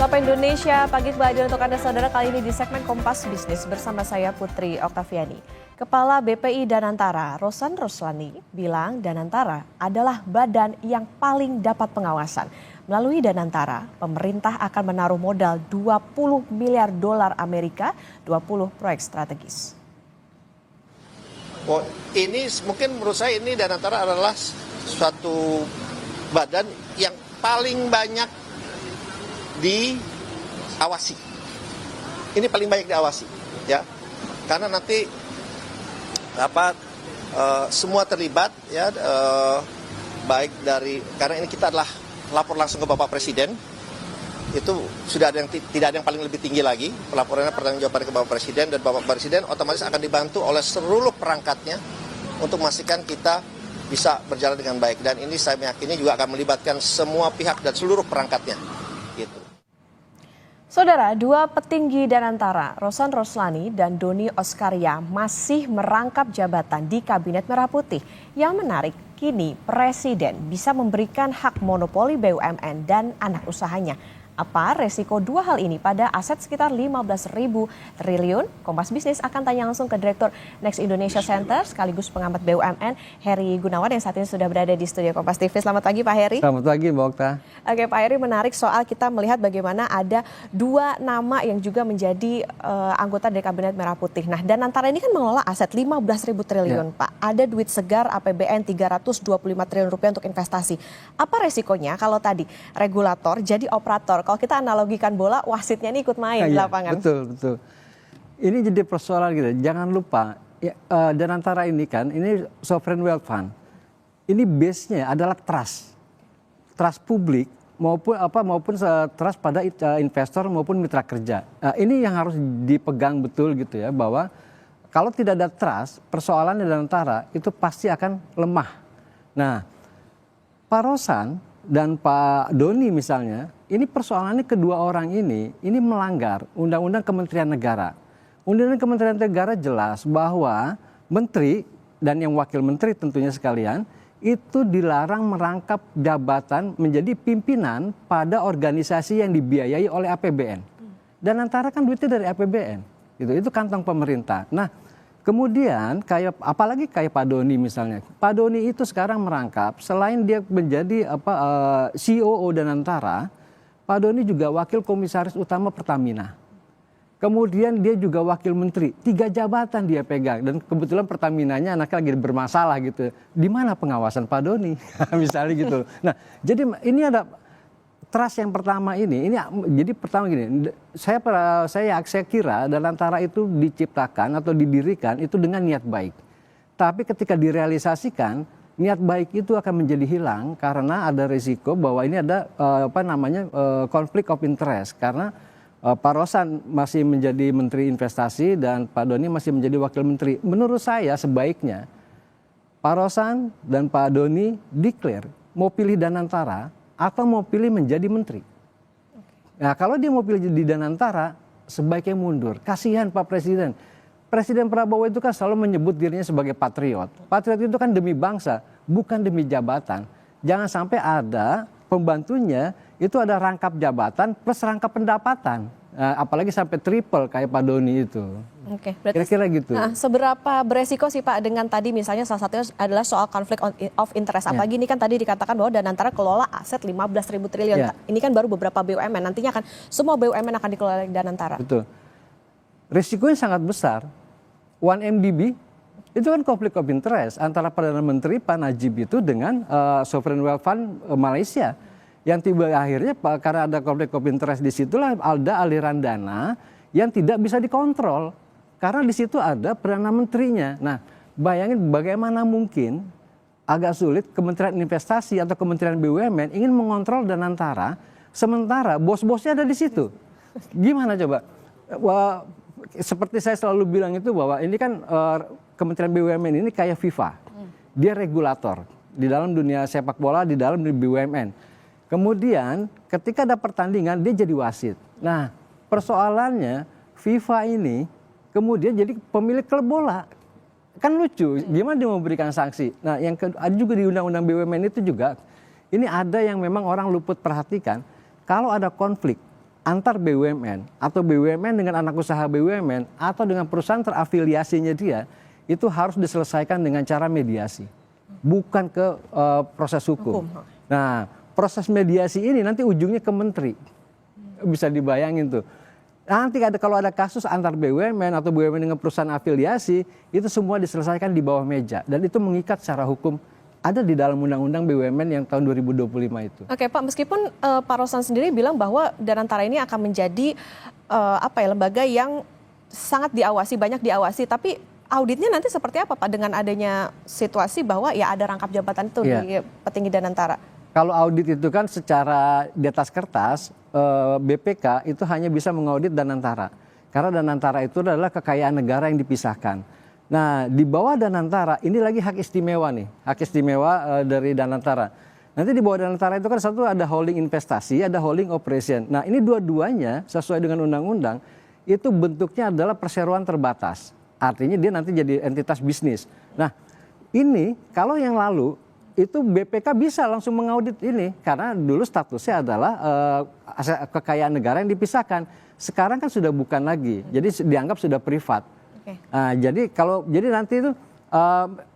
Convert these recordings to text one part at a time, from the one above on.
Sapa Indonesia, pagi kembali untuk Anda saudara kali ini di segmen Kompas Bisnis bersama saya Putri Oktaviani. Kepala BPI Danantara, Rosan Roslani, bilang Danantara adalah badan yang paling dapat pengawasan. Melalui Danantara, pemerintah akan menaruh modal 20 miliar dolar Amerika, 20 proyek strategis. Oh, ini mungkin menurut saya ini Danantara adalah suatu badan yang paling banyak diawasi. Ini paling banyak diawasi, ya, karena nanti semua terlibat, ya, baik dari karena ini kita adalah lapor langsung ke Bapak Presiden. Itu sudah ada yang tidak ada yang paling lebih tinggi lagi, pelaporannya pertanggungjawaban ke Bapak Presiden, dan Bapak Presiden otomatis akan dibantu oleh seluruh perangkatnya untuk memastikan kita bisa berjalan dengan baik. Dan ini saya meyakini juga akan melibatkan semua pihak dan seluruh perangkatnya. Gitu. Saudara, dua petinggi Danantara, Rosan Roslani dan Doni Oskaria masih merangkap jabatan di Kabinet Merah Putih. Yang menarik, kini Presiden bisa memberikan hak monopoli BUMN dan anak usahanya. Apa resiko dua hal ini pada aset sekitar 15.000 triliun? Kompas Bisnis akan tanya langsung ke Direktur Next Indonesia Center sekaligus pengamat BUMN Heri Gunawan yang saat ini sudah berada di studio Kompas TV. Selamat pagi Pak Heri. Selamat pagi Mbak Okta. Oke Pak Heri, menarik soal kita melihat bagaimana ada dua nama yang juga menjadi anggota dari Kabinet Merah Putih. Nah, Danantara ini kan mengelola aset 15.000 triliun ya. Pak. Ada duit segar APBN 325 triliun rupiah untuk investasi. Apa resikonya kalau tadi regulator jadi operator? Kalau kita analogikan bola, wasitnya ini ikut main di lapangan. Betul. Ini jadi persoalan gitu. Jangan lupa, Danantara ini kan, ini sovereign wealth fund. Ini base-nya adalah trust publik maupun trust pada investor maupun mitra kerja. Ini yang harus dipegang betul gitu ya, bahwa kalau tidak ada trust, persoalan Danantara itu pasti akan lemah. Nah, Pak Rosan dan Pak Doni misalnya, ini persoalannya kedua orang ini melanggar Undang-Undang Kementerian Negara. Undang-Undang Kementerian Negara jelas bahwa menteri dan yang wakil menteri tentunya sekalian itu dilarang merangkap jabatan menjadi pimpinan pada organisasi yang dibiayai oleh APBN. Danantara kan duitnya dari APBN, itu kantong pemerintah. Nah, kemudian apalagi kayak Pak Doni misalnya. Pak Doni itu sekarang merangkap, selain dia menjadi COO Danantara, Pak Doni juga wakil komisaris utama Pertamina. Kemudian dia juga wakil menteri, 3 jabatan dia pegang, dan kebetulan Pertaminanya anaknya lagi bermasalah gitu. Di mana pengawasan Pak Doni? Misalnya gitu. Nah, jadi ini ada trust yang pertama ini jadi pertama gini, saya kira Danantara itu diciptakan atau didirikan itu dengan niat baik. Tapi ketika direalisasikan, niat baik itu akan menjadi hilang karena ada risiko bahwa ini ada konflik of interest, karena Pak Rosan masih menjadi Menteri Investasi dan Pak Doni masih menjadi Wakil Menteri. Menurut saya sebaiknya Pak Rosan dan Pak Doni declare mau pilih Danantara atau mau pilih menjadi menteri. Nah, kalau dia mau pilih di Danantara, sebaiknya mundur. Kasihan Pak Presiden. Presiden Prabowo itu kan selalu menyebut dirinya sebagai patriot. Patriot itu kan demi bangsa, bukan demi jabatan. Jangan sampai ada pembantunya itu ada rangkap jabatan plus rangkap pendapatan. Apalagi sampai triple kayak Pak Doni itu. Oke, berarti kira-kira gitu. Seberapa beresiko sih Pak dengan tadi misalnya salah satunya adalah soal konflik of interest. Apalagi ini kan tadi dikatakan bahwa Danantara kelola aset 15.000 triliun. Ya. Ini kan baru beberapa BUMN, nantinya akan semua BUMN akan dikelola oleh Danantara. Betul. Risikonya sangat besar. 1MDB itu kan konflik of interest antara Perdana Menteri Pak Najib itu dengan Sovereign Wealth Fund Malaysia. Yang tiba akhirnya karena ada konflik of interest di situlah ada aliran dana yang tidak bisa dikontrol. Karena di situ ada Perdana Menterinya. Nah, bayangin bagaimana mungkin agak sulit Kementerian Investasi atau Kementerian BUMN ingin mengontrol Danantara, sementara bos-bosnya ada di situ. Gimana coba? Seperti saya selalu bilang itu bahwa ini kan Kementerian BUMN ini kayak FIFA. Dia regulator di dalam dunia sepak bola, di dalam BUMN. Kemudian ketika ada pertandingan dia jadi wasit. Nah, persoalannya FIFA ini kemudian jadi pemilik klub bola. Kan lucu, gimana dia memberikan sanksi? Nah, yang ada juga di Undang-Undang BUMN itu juga, ini ada yang memang orang luput perhatikan. Kalau ada konflik antar BUMN atau BUMN dengan anak usaha BUMN atau dengan perusahaan terafiliasinya dia itu harus diselesaikan dengan cara mediasi, bukan ke proses hukum. Nah, proses mediasi ini nanti ujungnya ke menteri, bisa dibayangin tuh. Nanti kalau ada kasus antar BUMN atau BUMN dengan perusahaan afiliasi, itu semua diselesaikan di bawah meja dan itu mengikat secara hukum. Ada di dalam Undang-Undang BUMN yang tahun 2025 itu. Oke Pak, meskipun Pak Rosan sendiri bilang bahwa Danantara ini akan menjadi lembaga yang sangat diawasi, banyak diawasi, tapi auditnya nanti seperti apa Pak dengan adanya situasi bahwa ya ada rangkap jabatan itu di petinggi Danantara? Kalau audit itu kan secara di atas kertas, BPK itu hanya bisa mengaudit Danantara. Karena Danantara itu adalah kekayaan negara yang dipisahkan. Nah, di bawah Danantara, ini lagi hak istimewa nih, hak istimewa dari Danantara. Nanti di bawah Danantara itu kan satu ada holding investasi, ada holding operation. Nah, ini dua-duanya sesuai dengan undang-undang, itu bentuknya adalah perseroan terbatas. Artinya dia nanti jadi entitas bisnis. Nah, ini kalau yang lalu, itu BPK bisa langsung mengaudit ini. Karena dulu statusnya adalah kekayaan negara yang dipisahkan. Sekarang kan sudah bukan lagi, jadi dianggap sudah privat. Nah, jadi nanti itu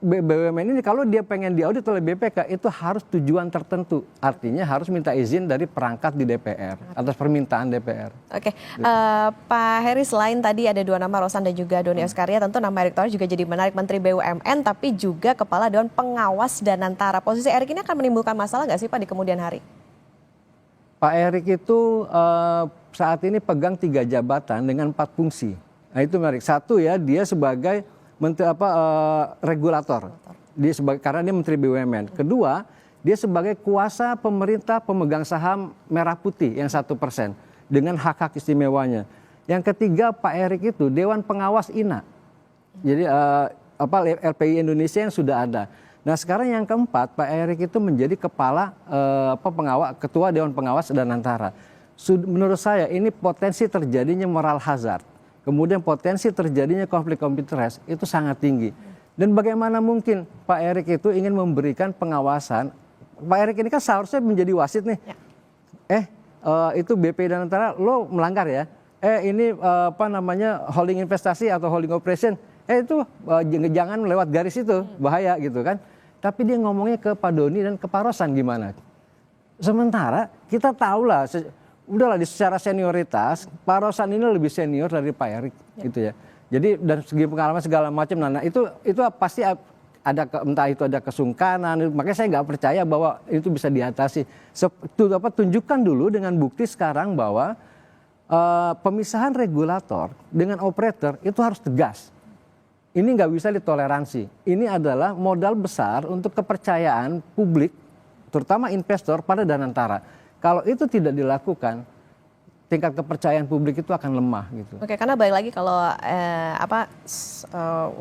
BUMN ini kalau dia pengen diaudit oleh BPK itu harus tujuan tertentu, artinya harus minta izin dari perangkat di DPR atas permintaan DPR. Oke, Pak Heri, selain tadi ada dua nama Rosan dan juga Doni Oskaria, tentu nama Erick Thohir juga jadi menarik, Menteri BUMN tapi juga Kepala Dewan Pengawas Danantara. Posisi Erick ini akan menimbulkan masalah nggak sih Pak di kemudian hari? Pak Erick itu saat ini pegang 3 jabatan dengan 4 fungsi. Nah itu menarik. Satu ya, dia sebagai regulator, karena dia Menteri BUMN. Kedua, dia sebagai kuasa pemerintah pemegang saham Merah Putih yang 1% dengan hak-hak istimewanya. Yang ketiga, Pak Erick itu Dewan Pengawas INA. Jadi LPI Indonesia yang sudah ada. Nah sekarang yang keempat, Pak Erick itu menjadi ketua Dewan Pengawas Danantara. Menurut saya ini potensi terjadinya moral hazard. Kemudian potensi terjadinya konflik of interest itu sangat tinggi. Dan bagaimana mungkin Pak Erick itu ingin memberikan pengawasan. Pak Erick ini kan seharusnya menjadi wasit nih. Itu BP Danantara lo melanggar ya. Ini holding investasi atau holding operation. Itu jangan lewat garis itu, bahaya gitu kan. Tapi dia ngomongnya ke Pak Doni dan ke Pak Rosan gimana. Sementara kita tahu lah, udahlah secara senioritas Pak Rosan ini lebih senior dari Pak Erick gitu ya. Jadi dan segi pengalaman segala macam, nah itu pasti ada entah itu ada kesungkanan, makanya saya nggak percaya bahwa itu bisa diatasi. Tunjukkan dulu dengan bukti sekarang bahwa pemisahan regulator dengan operator itu harus tegas. Ini nggak bisa ditoleransi. Ini adalah modal besar untuk kepercayaan publik, terutama investor pada Danantara. Kalau itu tidak dilakukan, tingkat kepercayaan publik itu akan lemah gitu. Oke, karena balik lagi kalau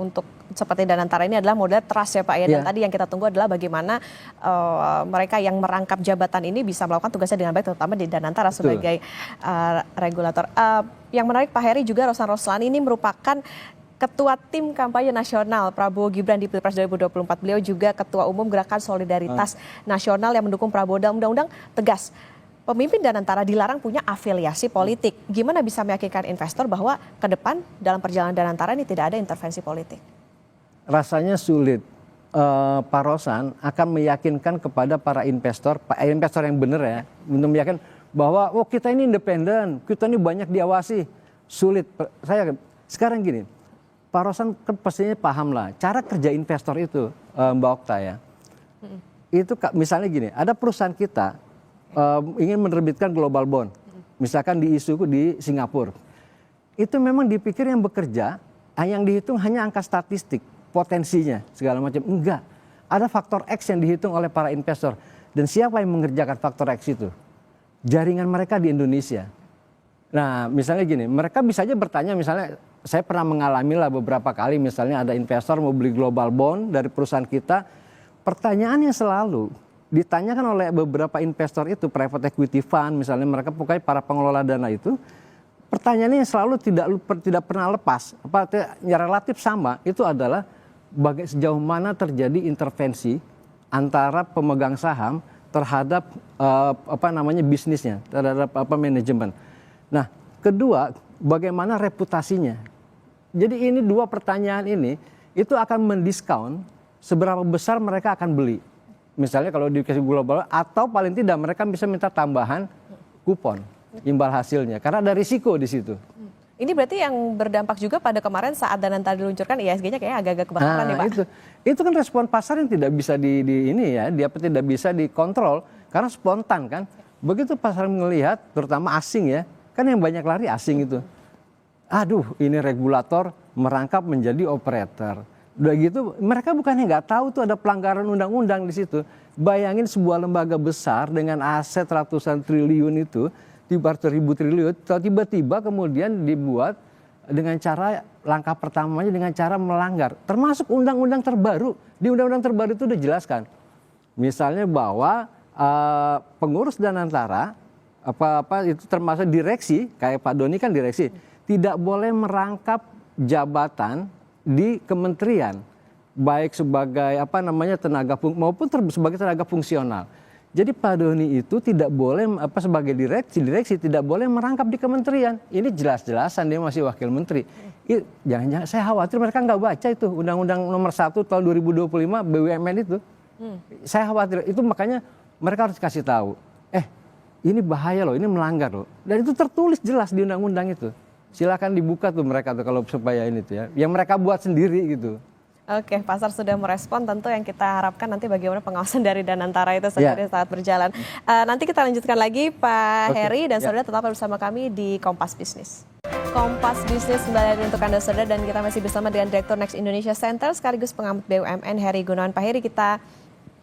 untuk seperti Danantara ini adalah model trust ya Pak ya. Dan tadi yang kita tunggu adalah bagaimana mereka yang merangkap jabatan ini bisa melakukan tugasnya dengan baik, terutama di Danantara sebagai regulator. Yang menarik Pak Heri juga Rosan Roslani ini merupakan Ketua Tim Kampanye Nasional Prabowo Gibran di Pilpres 2024. Beliau juga Ketua Umum Gerakan Solidaritas Nasional yang mendukung Prabowo. Dalam undang-undang tegas, pemimpin Danantara dilarang punya afiliasi politik. Gimana bisa meyakinkan investor bahwa ke depan dalam perjalanan Danantara ini tidak ada intervensi politik? Rasanya sulit. Pak Rosan akan meyakinkan kepada para investor yang benar ya, untuk meyakinkan bahwa kita ini independen, kita ini banyak diawasi. Sulit. Sekarang gini, Pak Rosan kan pastinya paham lah cara kerja investor itu, Mbak Okta ya. Itu misalnya gini, ada perusahaan kita ingin menerbitkan global bond, misalkan diisu di Singapura. Itu memang dipikir yang bekerja, yang dihitung hanya angka statistik, potensinya segala macam. Enggak, ada faktor X yang dihitung oleh para investor. Dan siapa yang mengerjakan faktor X itu? Jaringan mereka di Indonesia. Nah misalnya gini, mereka bisa aja bertanya, misalnya saya pernah mengalami lah beberapa kali, misalnya ada investor mau beli global bond dari perusahaan kita. Pertanyaannya selalu ditanyakan oleh beberapa investor itu, private equity fund misalnya, mereka pokoknya para pengelola dana itu, pertanyaannya selalu tidak pernah lepas, relatif sama, itu adalah sejauh mana terjadi intervensi antara pemegang saham terhadap bisnisnya, terhadap manajemen. Nah, kedua, bagaimana reputasinya? Jadi ini dua pertanyaan ini itu akan mendiskon seberapa besar mereka akan beli. Misalnya kalau di kasih global, atau paling tidak mereka bisa minta tambahan kupon imbal hasilnya karena ada risiko di situ. Ini berarti yang berdampak juga pada kemarin saat Dananta diluncurkan ISG-nya kayaknya agak-agak kebakaran ya Pak. Itu kan respon pasar yang tidak bisa dia tidak bisa dikontrol karena spontan kan. Begitu pasar melihat, terutama asing ya, kan yang banyak lari asing itu. Aduh, ini regulator merangkap menjadi operator. Udah gitu, mereka bukannya nggak tahu tuh ada pelanggaran undang-undang di situ. Bayangin sebuah lembaga besar dengan aset ratusan triliun itu, ribu triliun, tiba-tiba kemudian dibuat dengan cara langkah pertamanya dengan cara melanggar. Termasuk undang-undang terbaru. Di undang-undang terbaru itu udah jelaskan. Misalnya bahwa pengurus Danantara apa itu termasuk direksi, kayak Pak Doni kan direksi, tidak boleh merangkap jabatan di kementerian, baik sebagai tenaga maupun sebagai tenaga fungsional. Jadi Pak Doni itu tidak boleh sebagai direksi tidak boleh merangkap di kementerian. Ini jelas-jelasan dia masih wakil menteri. Jangan-jangan saya khawatir mereka nggak baca itu Undang-Undang Nomor 1 tahun 2025 BUMN itu. Saya khawatir itu, makanya mereka harus kasih tahu. Ini bahaya loh, ini melanggar loh. Dan itu tertulis jelas di undang-undang itu. Silakan dibuka tuh mereka tuh kalau supaya ini tuh ya. Yang mereka buat sendiri gitu. Oke, pasar sudah merespon, tentu yang kita harapkan nanti bagaimana pengawasan dari Danantara itu sendiri saat berjalan. Nanti kita lanjutkan lagi Pak Heri dan saudara tetap bersama kami di Kompas Bisnis. Kompas Bisnis kembali untuk Anda saudara, dan kita masih bersama dengan Direktur Next Indonesia Center sekaligus pengamat BUMN Heri Gunawan. Pak Heri, kita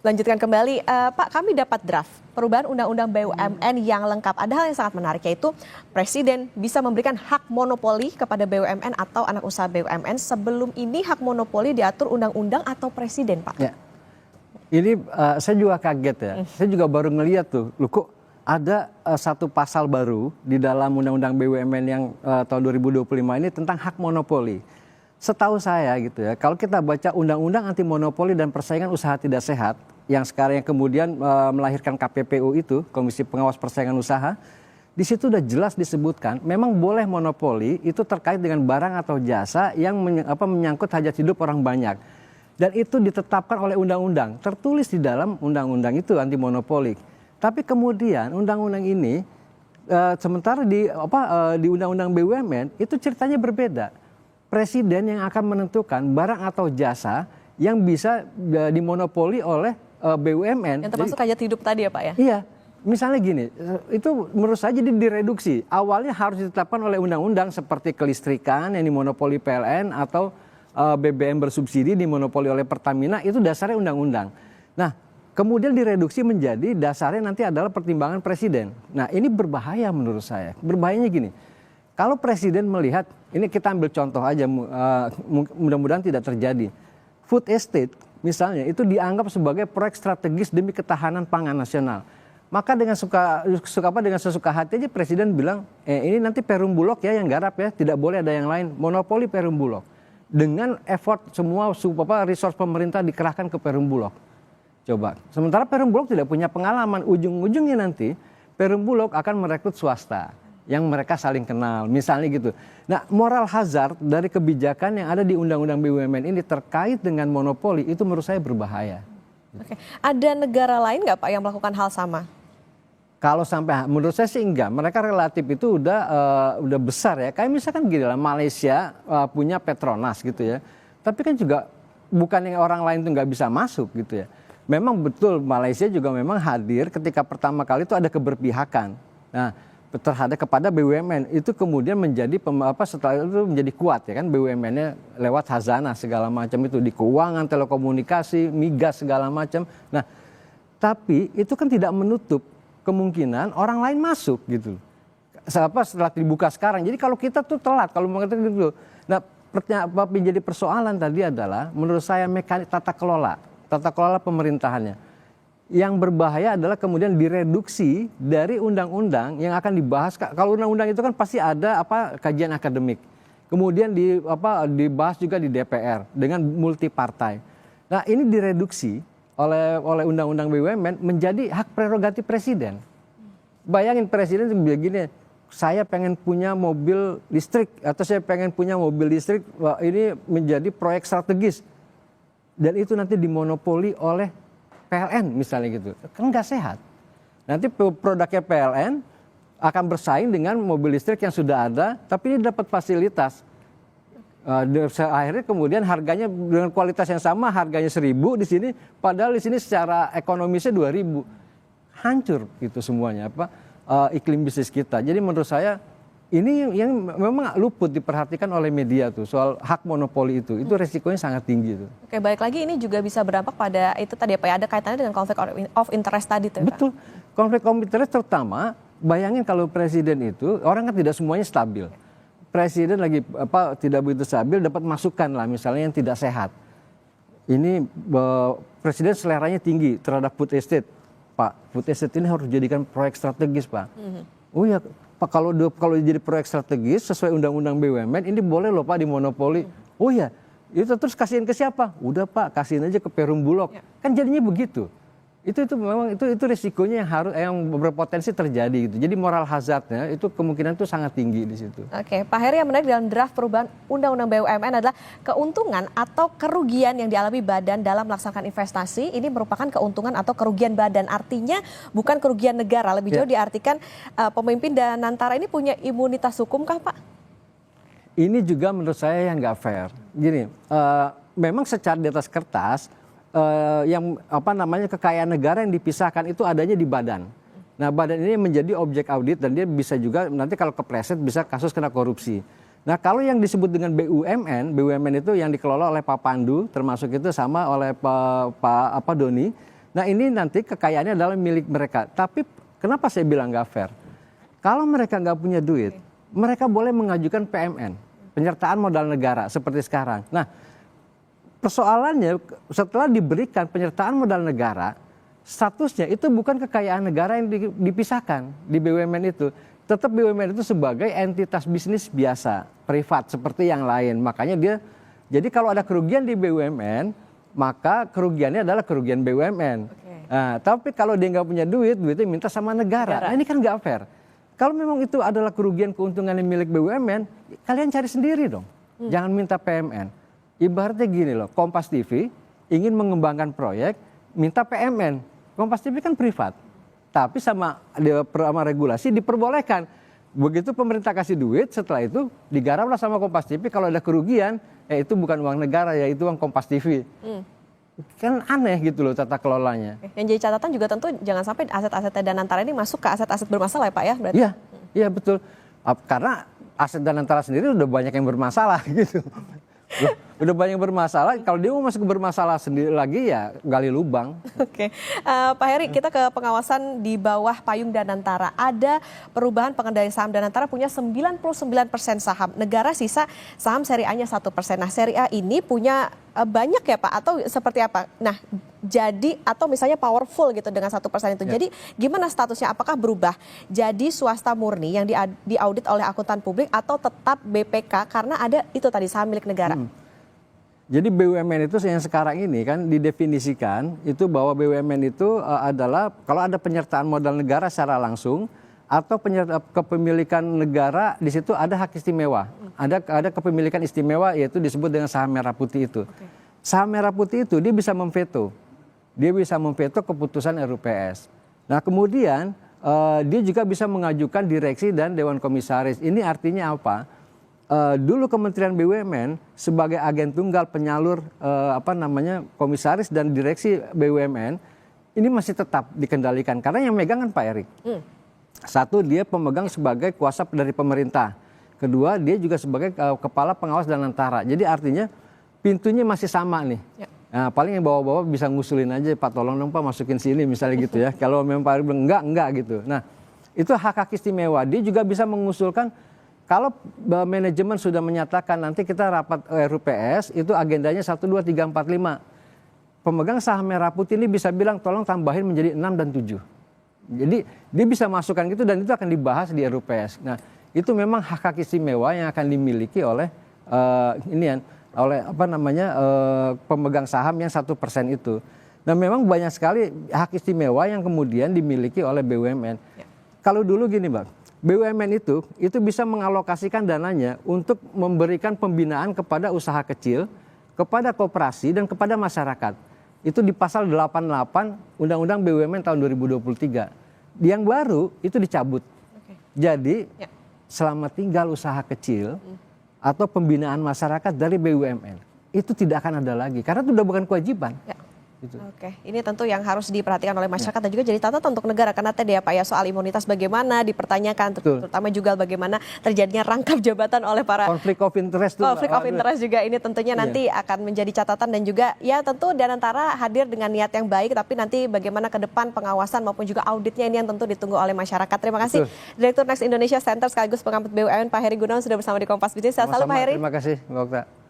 lanjutkan kembali. Pak, kami dapat draft perubahan Undang-Undang BUMN yang lengkap. Ada hal yang sangat menarik, yaitu Presiden bisa memberikan hak monopoli kepada BUMN atau anak usaha BUMN. Sebelum ini hak monopoli diatur Undang-Undang atau Presiden, Pak? Ya. Ini saya juga kaget ya. Saya juga baru ngeliat tuh, loh kok ada satu pasal baru di dalam Undang-Undang BUMN yang tahun 2025 ini tentang hak monopoli. Setahu saya gitu ya, kalau kita baca Undang-Undang Anti Monopoli dan Persaingan Usaha Tidak Sehat, yang sekarang yang kemudian melahirkan KPPU itu, Komisi Pengawas Persaingan Usaha, di situ udah jelas disebutkan, memang boleh monopoli itu terkait dengan barang atau jasa yang menyangkut hajat hidup orang banyak. Dan itu ditetapkan oleh undang-undang, tertulis di dalam undang-undang itu anti monopoli. Tapi kemudian undang-undang ini, sementara di undang-undang BUMN, itu ceritanya berbeda. Presiden yang akan menentukan barang atau jasa yang bisa dimonopoli oleh BUMN. Yang termasuk hajat hidup tadi ya Pak ya? Iya, misalnya gini, itu menurut saya jadi direduksi. Awalnya harus ditetapkan oleh undang-undang seperti kelistrikan yang dimonopoli PLN atau BBM bersubsidi dimonopoli oleh Pertamina, itu dasarnya undang-undang. Nah, kemudian direduksi menjadi dasarnya nanti adalah pertimbangan presiden. Nah, ini berbahaya menurut saya. Berbahayanya gini, kalau presiden melihat, ini kita ambil contoh aja, mudah-mudahan tidak terjadi. Food estate misalnya itu dianggap sebagai proyek strategis demi ketahanan pangan nasional. Maka dengan dengan sesuka hati aja presiden bilang, ini nanti Perum Bulog ya yang garap ya, tidak boleh ada yang lain, monopoli Perum Bulog. Dengan effort semua resource pemerintah dikerahkan ke Perum Bulog. Coba, sementara Perum Bulog tidak punya pengalaman, ujung-ujungnya nanti Perum Bulog akan merekrut swasta yang mereka saling kenal, misalnya gitu. Nah, moral hazard dari kebijakan yang ada di Undang-Undang BUMN ini terkait dengan monopoli itu menurut saya berbahaya. Oke. Ada negara lain nggak Pak yang melakukan hal sama? Kalau sampai, menurut saya sih enggak. Mereka relatif itu udah besar ya. Kayak misalkan gini lah, Malaysia punya Petronas gitu ya. Tapi kan juga bukan yang orang lain tuh nggak bisa masuk gitu ya. Memang betul Malaysia juga memang hadir ketika pertama kali itu ada keberpihakan. Nah, terhadap kepada BUMN itu kemudian menjadi setelah itu menjadi kuat ya kan, BUMN-nya lewat khazanah segala macam itu di keuangan, telekomunikasi, migas segala macam. Nah, tapi itu kan tidak menutup kemungkinan orang lain masuk gitu. Setelah dibuka sekarang. Jadi kalau kita tuh telat kalau mengatakan gitu. Nah, menjadi persoalan tadi adalah menurut saya mekanik tata kelola pemerintahannya. Yang berbahaya adalah kemudian direduksi dari undang-undang yang akan dibahas. Kalau undang-undang itu kan pasti ada kajian akademik. Kemudian dibahas juga di DPR dengan multi partai. Nah, ini direduksi oleh undang-undang BUMN menjadi hak prerogatif presiden. Bayangin presiden begini, saya pengen punya mobil listrik atau saya pengen punya mobil listrik, wah, ini menjadi proyek strategis dan itu nanti dimonopoli oleh PLN misalnya gitu, kan nggak sehat. Nanti produknya PLN akan bersaing dengan mobil listrik yang sudah ada, tapi ini dapat fasilitas. Akhirnya kemudian harganya dengan kualitas yang sama, harganya 1.000 di sini, padahal di sini secara ekonomisnya 2.000, hancur gitu semuanya iklim bisnis kita. Jadi menurut saya ini yang memang luput diperhatikan oleh media tuh soal hak monopoli itu resikonya sangat tinggi tuh. Oke, baik lagi ini juga bisa berdampak pada itu tadi Pak ya, ada kaitannya dengan konflik of interest tadi tuh Pak. Betul, konflik of interest terutama bayangin kalau presiden itu orang kan tidak semuanya stabil. Presiden lagi tidak begitu stabil dapat masukan lah misalnya yang tidak sehat. Ini presiden seleranya tinggi terhadap food estate. Pak, food estate ini harus dijadikan proyek strategis, Pak. Oh ya, Pak, kalau jadi proyek strategis sesuai undang-undang BUMN ini boleh loh Pak dimonopoli. Oh ya, itu terus kasihin ke siapa? Udah Pak, kasihin aja ke Perum Bulog. Kan jadinya begitu. Itu memang itu risikonya yang berpotensi terjadi gitu. Jadi moral hazardnya itu kemungkinan itu sangat tinggi di situ. Oke, Pak Heri, yang menarik dalam draft perubahan Undang-Undang BUMN adalah keuntungan atau kerugian yang dialami badan dalam melaksanakan investasi ini merupakan keuntungan atau kerugian badan. Artinya bukan kerugian negara. Lebih jauh diartikan pemimpin Danantara ini punya imunitas hukum kah Pak? Ini juga menurut saya yang nggak fair. Gini, memang secara di atas kertas yang kekayaan negara yang dipisahkan itu adanya di badan. Nah, badan ini menjadi objek audit dan dia bisa juga nanti kalau kepleset bisa kasus kena korupsi. Nah, kalau yang disebut dengan BUMN itu yang dikelola oleh Pak Pandu, termasuk itu sama oleh Pak Doni. Nah, ini nanti kekayaannya adalah milik mereka. Tapi kenapa saya bilang nggak fair? Kalau mereka nggak punya duit, mereka boleh mengajukan PMN, penyertaan modal negara seperti sekarang. Nah, persoalannya setelah diberikan penyertaan modal negara, statusnya itu bukan kekayaan negara yang dipisahkan di BUMN itu. Tetap BUMN itu sebagai entitas bisnis biasa, privat seperti yang lain. Makanya jadi kalau ada kerugian di BUMN, maka kerugiannya adalah kerugian BUMN. Nah, tapi kalau dia nggak punya duitnya minta sama negara. Nah, ini kan nggak fair. Kalau memang itu adalah kerugian keuntungan yang milik BUMN, kalian cari sendiri dong. Jangan minta PMN. Ibaratnya gini loh, Kompas TV ingin mengembangkan proyek, minta PMN. Kompas TV kan privat, tapi sama regulasi diperbolehkan. Begitu pemerintah kasih duit, setelah itu digaraplah sama Kompas TV. Kalau ada kerugian, itu bukan uang negara ya, itu uang Kompas TV. Kan aneh gitu loh tata kelolanya. Yang jadi catatan juga tentu jangan sampai aset-aset Danantara ini masuk ke aset-aset bermasalah ya Pak ya? Berarti? Iya betul. Karena aset Danantara sendiri udah banyak yang bermasalah gitu. Udah banyak bermasalah, kalau dia mau masuk ke bermasalah sendiri lagi ya gali lubang. Oke, Pak Heri, kita ke pengawasan di bawah payung Danantara. Ada perubahan pengendalian saham Danantara punya 99% saham. Negara sisa saham seri A-nya 1%. Nah, seri A ini punya banyak ya Pak atau seperti apa? Nah, jadi atau misalnya powerful gitu dengan 1% itu. Jadi gimana statusnya? Apakah berubah jadi swasta murni yang diaudit oleh akuntan publik atau tetap BPK karena ada itu tadi saham milik negara? Jadi BUMN itu yang sekarang ini kan didefinisikan itu bahwa BUMN itu adalah kalau ada penyertaan modal negara secara langsung atau kepemilikan negara, di situ ada hak istimewa. Ada kepemilikan istimewa yaitu disebut dengan saham merah putih itu. Saham merah putih itu dia bisa memveto. Dia bisa memveto keputusan RUPS. Nah, kemudian dia juga bisa mengajukan direksi dan dewan komisaris. Ini artinya apa? Dulu Kementerian BUMN sebagai agen tunggal penyalur komisaris dan direksi BUMN ini masih tetap dikendalikan karena yang megang kan Pak Erik. Satu, dia pemegang sebagai kuasa dari pemerintah. Kedua, dia juga sebagai kepala pengawas Danantara. Jadi artinya pintunya masih sama nih. Nah, paling yang bawa-bawa bisa ngusulin aja, Pak tolong dong Pak masukin sini misalnya gitu ya. Kalau memang Pak Erik bilang enggak gitu. Nah, itu hak-hak istimewa. Dia juga bisa mengusulkan. Kalau manajemen sudah menyatakan nanti kita rapat RUPS itu agendanya 1, 2, 3, 4, 5. Pemegang saham merah putih ini bisa bilang tolong tambahin menjadi 6 dan 7. Jadi dia bisa masukkan gitu dan itu akan dibahas di RUPS. Nah, itu memang hak-hak istimewa yang akan dimiliki oleh pemegang saham yang 1% itu. Nah, memang banyak sekali hak istimewa yang kemudian dimiliki oleh BUMN. Kalau dulu gini, Mbak. BUMN itu bisa mengalokasikan dananya untuk memberikan pembinaan kepada usaha kecil, kepada koperasi dan kepada masyarakat. Itu di pasal 88 Undang-Undang BUMN tahun 2023. Yang baru itu dicabut. Jadi selama tinggal usaha kecil atau pembinaan masyarakat dari BUMN itu tidak akan ada lagi karena itu sudah bukan kewajiban. Gitu. Oke, ini tentu yang harus diperhatikan oleh masyarakat dan juga jadi catatan untuk negara karena tadi ya Pak ya soal imunitas bagaimana dipertanyakan terutama juga bagaimana terjadinya rangkap jabatan oleh para konflik of interest. Konflik of interest juga ini tentunya nanti akan menjadi catatan dan juga ya tentu Danantara hadir dengan niat yang baik tapi nanti bagaimana ke depan pengawasan maupun juga auditnya ini yang tentu ditunggu oleh masyarakat. Terima kasih Direktur Next Indonesia Center sekaligus pengamat BUMN Pak Heri Gunawan sudah bersama di Kompas Bisnis. Selamat Pak Heri. Terima kasih Mbak Okta.